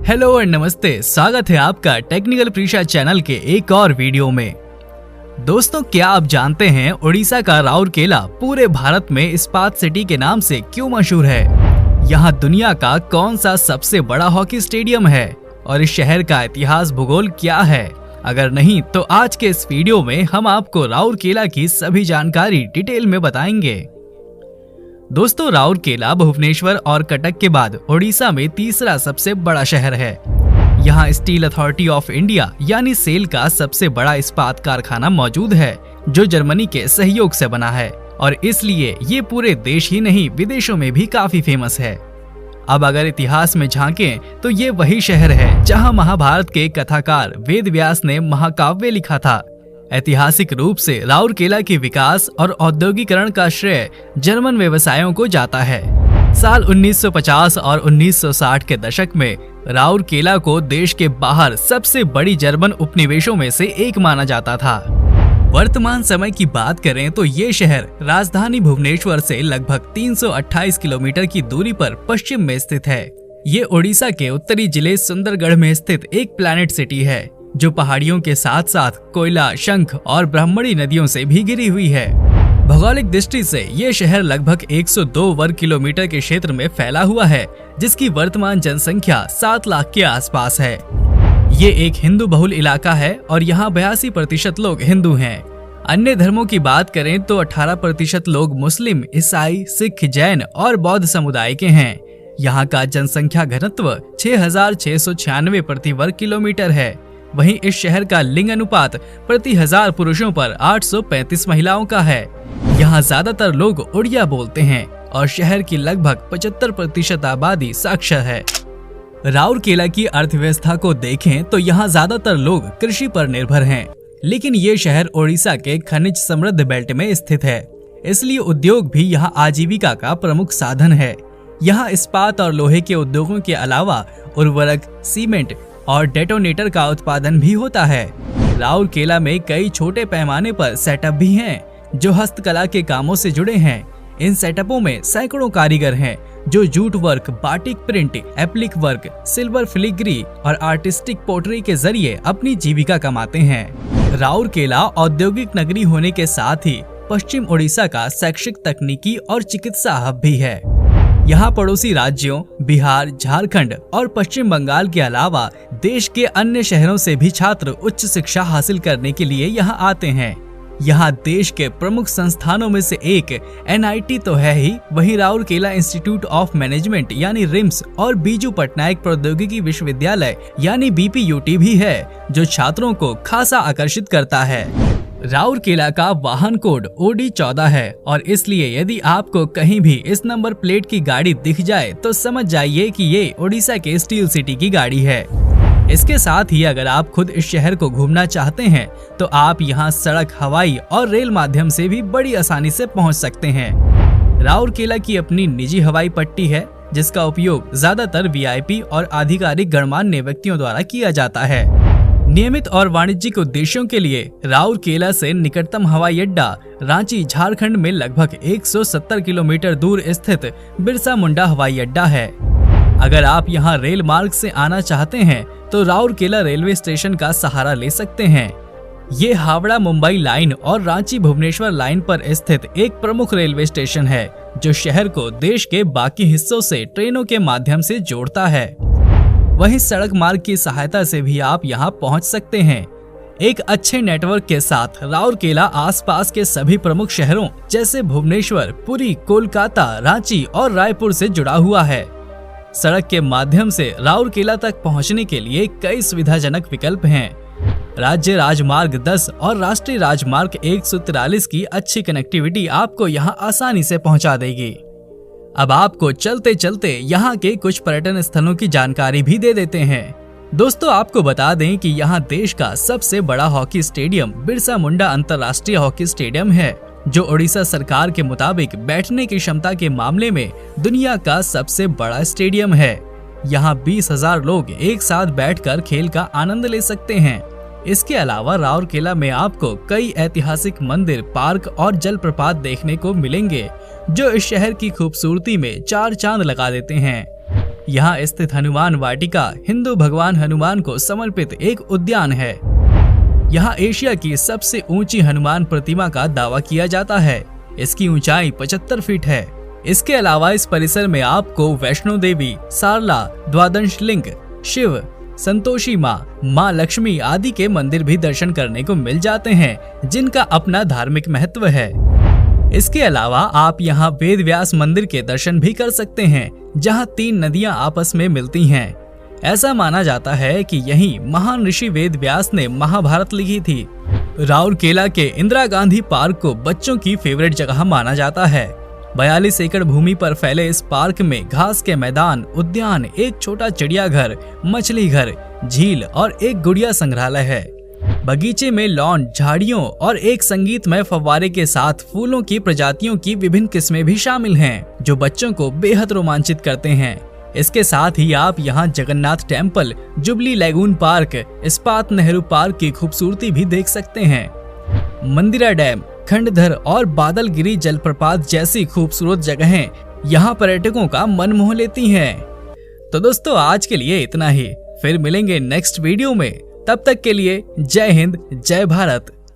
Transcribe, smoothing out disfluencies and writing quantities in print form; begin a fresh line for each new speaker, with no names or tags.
Hello और नमस्ते, स्वागत है आपका टेक्निकल प्रीशा चैनल के एक और वीडियो में। दोस्तों, क्या आप जानते हैं उड़ीसा का राउरकेला पूरे भारत में इस्पात सिटी के नाम से क्यों मशहूर है? यहाँ दुनिया का कौन सा सबसे बड़ा हॉकी स्टेडियम है और इस शहर का इतिहास भूगोल क्या है? अगर नहीं तो आज के इस वीडियो में हम आपको राउरकेला की सभी जानकारी डिटेल में बताएंगे। दोस्तों, राउरकेला भुवनेश्वर और कटक के बाद ओडिशा में तीसरा सबसे बड़ा शहर है। यहाँ स्टील अथॉरिटी ऑफ इंडिया यानी सेल का सबसे बड़ा इस्पात कारखाना मौजूद है, जो जर्मनी के सहयोग से बना है और इसलिए ये पूरे देश ही नहीं विदेशों में भी काफी फेमस है। अब अगर इतिहास में झांकें तो ये वही शहर है जहाँ महाभारत के कथाकार वेद व्यास ने महाकाव्य लिखा था। ऐतिहासिक रूप से राउरकेला के विकास और औद्योगिकरण का श्रेय जर्मन व्यवसायों को जाता है। साल 1950 और 1960 के दशक में राउरकेला को देश के बाहर सबसे बड़ी जर्मन उपनिवेशों में से एक माना जाता था। वर्तमान समय की बात करें तो ये शहर राजधानी भुवनेश्वर से लगभग 328 किलोमीटर की दूरी पर पश्चिम में स्थित है। ये ओडिशा के उत्तरी जिले सुंदरगढ़ में स्थित एक प्लैनेट सिटी है, जो पहाड़ियों के साथ साथ कोयला, शंख और ब्राह्मणी नदियों से भी घिरी हुई है। भौगोलिक दृष्टि से ये शहर लगभग 102 वर्ग किलोमीटर के क्षेत्र में फैला हुआ है, जिसकी वर्तमान जनसंख्या 7 लाख के आसपास है। ये एक हिंदू बहुल इलाका है और यहाँ 82% लोग हिंदू हैं। अन्य धर्मों की बात करें तो 18% लोग मुस्लिम, ईसाई, सिख, जैन और बौद्ध समुदाय के हैं। यहाँ का जनसंख्या घनत्व 6696 प्रति वर्ग किलोमीटर है। वहीं इस शहर का लिंग अनुपात प्रति 1000 पुरुषों पर 835 महिलाओं का है। यहाँ ज्यादातर लोग उड़िया बोलते हैं और शहर की लगभग 75% आबादी साक्षर है। राउरकेला की अर्थव्यवस्था को देखें तो यहाँ ज्यादातर लोग कृषि पर निर्भर हैं, लेकिन ये शहर ओडिशा के खनिज समृद्ध बेल्ट में स्थित है, इसलिए उद्योग भी यहाँ आजीविका का प्रमुख साधन है। यहाँ इस्पात और लोहे के उद्योगों के अलावा उर्वरक, सीमेंट और डेटोनेटर का उत्पादन भी होता है। राउरकेला में कई छोटे पैमाने पर सेटअप भी हैं, जो हस्तकला के कामों से जुड़े हैं। इन सेटअपों में सैकड़ों कारीगर हैं, जो jute work, batik print, applique work, silver filigree और आर्टिस्टिक पोटरी के जरिए अपनी जीविका कमाते हैं। राउरकेला औद्योगिक नगरी होने के साथ ही पश्चिम ओडिशा का शैक्षिक, तकनीकी और चिकित्सा हब भी है। यहाँ पड़ोसी राज्यों बिहार, झारखंड और पश्चिम बंगाल के अलावा देश के अन्य शहरों से भी छात्र उच्च शिक्षा हासिल करने के लिए यहाँ आते हैं। यहाँ देश के प्रमुख संस्थानों में से एक NIT तो है ही, वहीं राउरकेला इंस्टीट्यूट ऑफ मैनेजमेंट यानी रिम्स और बीजू पटनायक प्रौद्योगिकी विश्वविद्यालय यानी BPUT भी है, जो छात्रों को खासा आकर्षित करता है। राउरकेला का वाहन कोड OD14 है और इसलिए यदि आपको कहीं भी इस नंबर प्लेट की गाड़ी दिख जाए तो समझ जाइए कि ये ओडिशा के स्टील सिटी की गाड़ी है। इसके साथ ही अगर आप खुद इस शहर को घूमना चाहते हैं तो आप यहाँ सड़क, हवाई और रेल माध्यम से भी बड़ी आसानी से पहुँच सकते हैं। राउरकेला की अपनी निजी हवाई पट्टी है, जिसका उपयोग ज्यादातर VIP और आधिकारिक गणमान्य व्यक्तियों द्वारा किया जाता है। नियमित और वाणिज्यिक उद्देश्यों के लिए राउरकेला से निकटतम हवाई अड्डा रांची, झारखंड में लगभग 170 किलोमीटर दूर स्थित बिरसा मुंडा हवाई अड्डा है। अगर आप यहाँ रेल मार्ग से आना चाहते हैं तो राउरकेला रेलवे स्टेशन का सहारा ले सकते हैं। ये हावड़ा मुंबई लाइन और रांची भुवनेश्वर लाइन पर स्थित एक प्रमुख रेलवे स्टेशन है, जो शहर को देश के बाकी हिस्सों से ट्रेनों के माध्यम से जोड़ता है। वहीं सड़क मार्ग की सहायता से भी आप यहां पहुंच सकते हैं। एक अच्छे नेटवर्क के साथ राउरकेला आसपास के सभी प्रमुख शहरों जैसे भुवनेश्वर, पुरी, कोलकाता, रांची और रायपुर से जुड़ा हुआ है। सड़क के माध्यम से राउरकेला तक पहुंचने के लिए कई सुविधाजनक विकल्प हैं। राज्य राजमार्ग 10 और राष्ट्रीय राजमार्ग 143 की अच्छी कनेक्टिविटी आपको यहां आसानी से पहुंचा देगी। अब आपको चलते चलते यहाँ के कुछ पर्यटन स्थलों की जानकारी भी दे देते हैं। दोस्तों, आपको बता दें कि यहाँ देश का सबसे बड़ा हॉकी स्टेडियम बिरसा मुंडा अंतर्राष्ट्रीय हॉकी स्टेडियम है, जो ओडिशा सरकार के मुताबिक बैठने की क्षमता के मामले में दुनिया का सबसे बड़ा स्टेडियम है। यहाँ 20,000 लोग एक साथ बैठकर खेल का आनंद ले सकते हैं। इसके अलावा राउरकेला में आपको कई ऐतिहासिक मंदिर, पार्क और जलप्रपात देखने को मिलेंगे, जो इस शहर की खूबसूरती में 4 चांद लगा देते हैं। यहाँ स्थित हनुमान वाटिका हिंदू भगवान हनुमान को समर्पित एक उद्यान है। यहाँ एशिया की सबसे ऊंची हनुमान प्रतिमा का दावा किया जाता है। इसकी ऊंचाई 75 फीट है। इसके अलावा इस परिसर में आपको वैष्णो देवी, सारला, द्वादश लिंग, शिव, संतोषी माँ लक्ष्मी आदि के मंदिर भी दर्शन करने को मिल जाते हैं, जिनका अपना धार्मिक महत्व है। इसके अलावा आप यहाँ वेद व्यास मंदिर के दर्शन भी कर सकते हैं, जहाँ 3 नदियाँ आपस में मिलती हैं। ऐसा माना जाता है कि यहीं महान ऋषि वेद व्यास ने महाभारत लिखी थी। राउरकेला के इंदिरा गांधी पार्क को बच्चों की फेवरेट जगह माना जाता है। 42 एकड़ भूमि पर फैले इस पार्क में घास के मैदान, उद्यान, एक छोटा चिड़ियाघर, मछली घर, झील और एक गुड़िया संग्रहालय है। बगीचे में लॉन, झाड़ियों और एक संगीतमय फव्वारे के साथ फूलों की प्रजातियों की विभिन्न किस्में भी शामिल हैं, जो बच्चों को बेहद रोमांचित करते हैं। इसके साथ ही आप यहाँ Jagannath temple, jubilee lagoon park, इस्पात नेहरू पार्क की खूबसूरती भी देख सकते हैं। मंदिरा डैम, खंडधर और बादलगिरी जलप्रपात जैसी खूबसूरत जगहें यहाँ पर्यटकों का मन मोह लेती हैं। तो दोस्तों आज के लिए इतना ही, फिर मिलेंगे नेक्स्ट वीडियो में। तब तक के लिए जय हिंद, जय भारत।